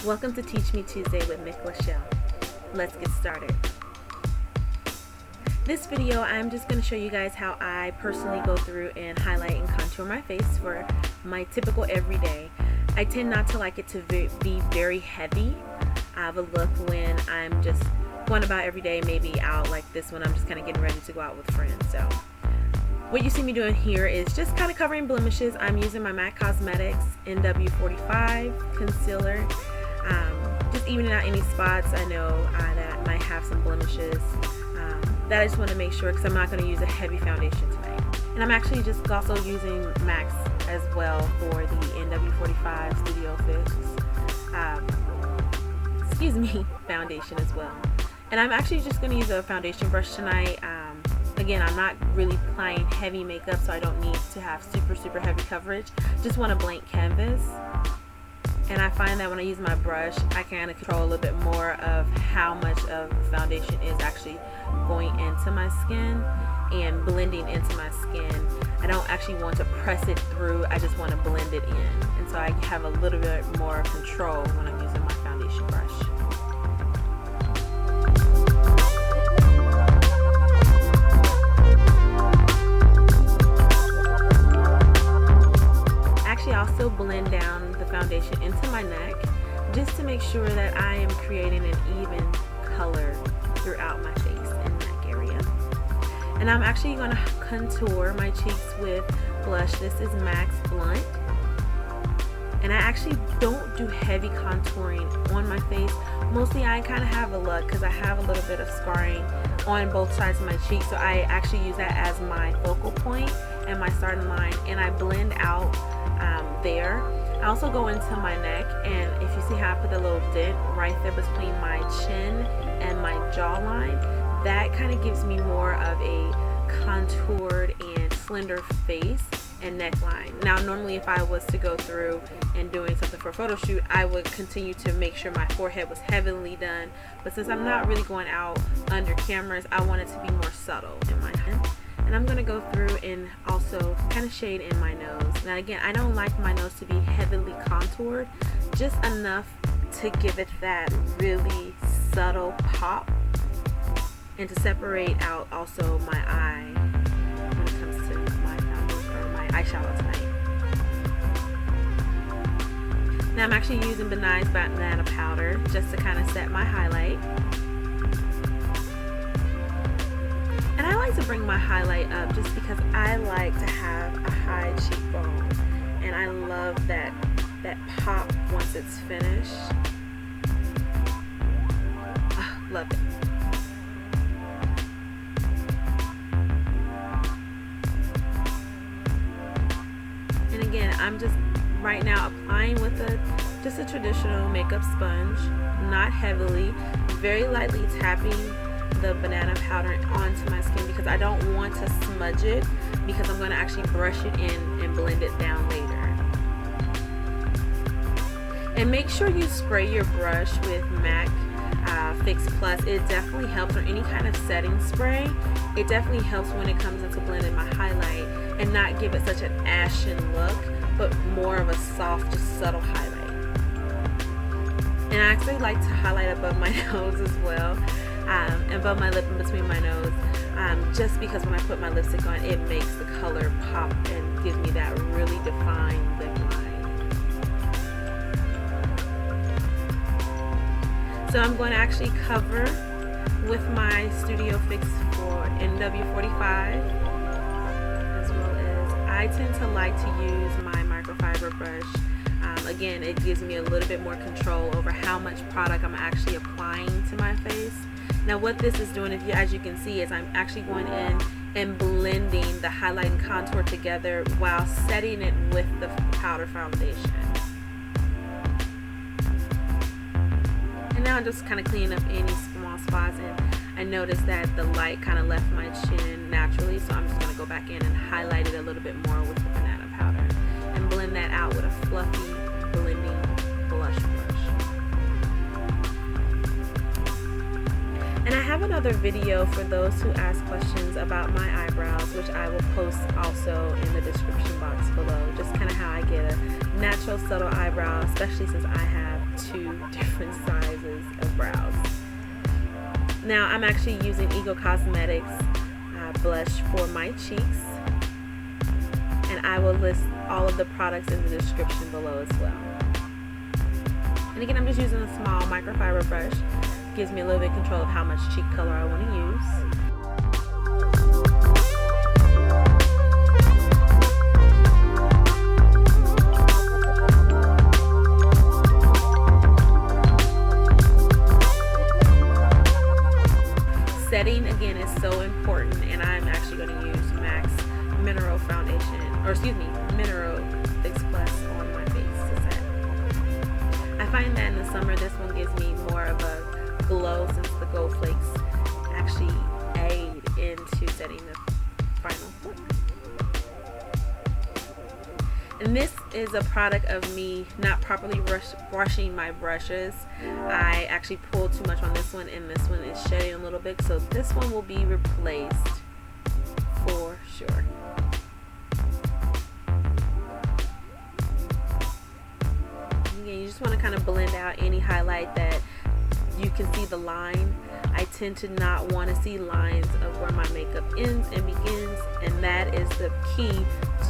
Welcome to Teach Me Tuesday with Mick Lachelle. Let's get started. This video, I'm just going to show you guys how I personally go through and highlight and contour my face for my typical everyday. I tend not to like it to be very heavy. I have a look when I'm just going about every day, maybe out like this when I'm just kind of getting ready to go out with friends. So what you see me doing here is just kind of covering blemishes. I'm using my MAC Cosmetics NW45 concealer. Just evening out any spots I know that I might have some blemishes. That I just want to make sure, because I'm not going to use a heavy foundation tonight. And I'm actually just also using MAC's as well for the NW45 Studio Fix foundation as well. And I'm actually just going to use a foundation brush tonight. Again, I'm not really applying heavy makeup, so I don't need to have super heavy coverage. Just want a blank canvas. And I find that when I use my brush, I kind of control a little bit more of how much of the foundation is actually going into my skin and blending into my skin. I don't actually want to press it through, I just want to blend it in. And so I have a little bit more control when I'm using my foundation brush. I also blend down the foundation into my neck just to make sure that I am creating an even color throughout my face and neck area. And I'm actually going to contour my cheeks with blush. This is MAC's Blunt. And I actually don't do heavy contouring on my face. Mostly I kind of have a look because I have a little bit of scarring on both sides of my cheek. So I actually use that as my focal point and my starting line. And I blend out there. I also go into my neck, and if you see how I put a little dent right there between my chin and my jawline, that kind of gives me more of a contoured and slender face and neckline. Now normally if I was to go through and doing something for a photo shoot, I would continue to make sure my forehead was heavily done, but since I'm not really going out under cameras, I want it to be more subtle in my head. And I'm going to go through and also kind of shade in my nose. Now again, I don't like my nose to be heavily contoured, just enough to give it that really subtle pop and to separate out also my eye when it comes to my foundation or my eyeshadow tonight. Now I'm actually using Benig's banana powder just to kind of set my highlight. And I like to bring my highlight up just because I like to have a high cheekbone, and I love that pop once it's finished. Love it. And again, I'm just right now applying with just a traditional makeup sponge, not heavily, very lightly tapping the banana powder onto my skin because I don't want to smudge it, because I'm going to actually brush it in and blend it down later. And make sure you spray your brush with MAC Fix Plus. It definitely helps, or any kind of setting spray. It definitely helps when it comes into blending my highlight and not give it such an ashen look, but more of a soft, just subtle highlight. And I actually like to highlight above my nose as well. Above my lip and between my nose, just because when I put my lipstick on, it makes the color pop and gives me that really defined lip line. So I'm going to actually cover with my Studio Fix for NW45, as well as I tend to like to use my microfiber brush. Again, it gives me a little bit more control over how much product I'm actually applying to my face. Now what this is doing, as you can see, is I'm actually going in and blending the highlight and contour together while setting it with the powder foundation. And now I'm just kind of cleaning up any small spots, and I noticed that the light kind of left my chin naturally, so I'm just going to go back in and highlight it a little bit more with the banana powder and blend that out with a fluffy blending blush brush. And I have another another video for those who ask questions about my eyebrows, which I will post also in the description box below. Just kind of how I get a natural subtle eyebrow, especially since I have 2 different sizes of brows. Now I'm actually using Ego Cosmetics blush for my cheeks, and I will list all of the products in the description below as well. And again, I'm just using a small microfiber brush. Gives me a little bit of control of how much cheek color I want to use. Setting again is so important, and I'm actually going to use MAC's Mineral Foundation, Mineral Fix Plus on my face to set. I find that in the summer this one gives me more of a glow, since the gold flakes actually aid into setting the final look. And this is a product of me not properly brushing my brushes. I actually pulled too much on this one, and this one is shedding a little bit, so this one will be replaced for sure. Again, you just want to kind of blend out any highlight that you can see the line. I tend to not want to see lines of where my makeup ends and begins, and that is the key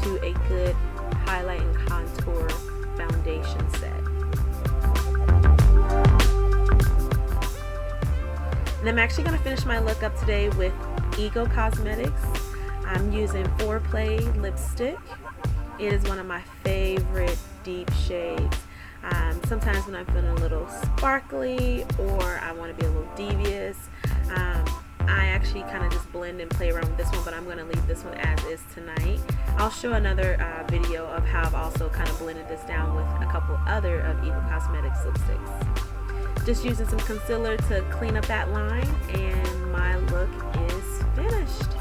to a good highlight and contour foundation set. And I'm actually going to finish my look up today with Ego Cosmetics. I'm using Foreplay lipstick. It is one of my favorite deep shades. Sometimes when I'm feeling a little sparkly or I want to be a little devious, I actually kind of just blend and play around with this one, but I'm going to leave this one as is tonight. I'll show another video of how I've also kind of blended this down with a couple other of Ego Cosmetics lipsticks. Just using some concealer to clean up that line, and my look is finished.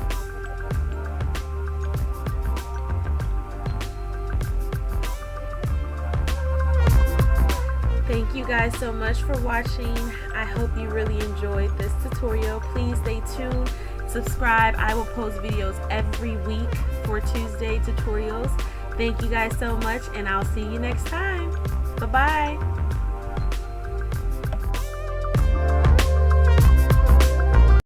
Thank you guys so much for watching. I hope you really enjoyed this tutorial. Please stay tuned, subscribe. I will post videos every week for Tuesday tutorials. Thank you guys so much, and I'll see you next time. Bye-bye.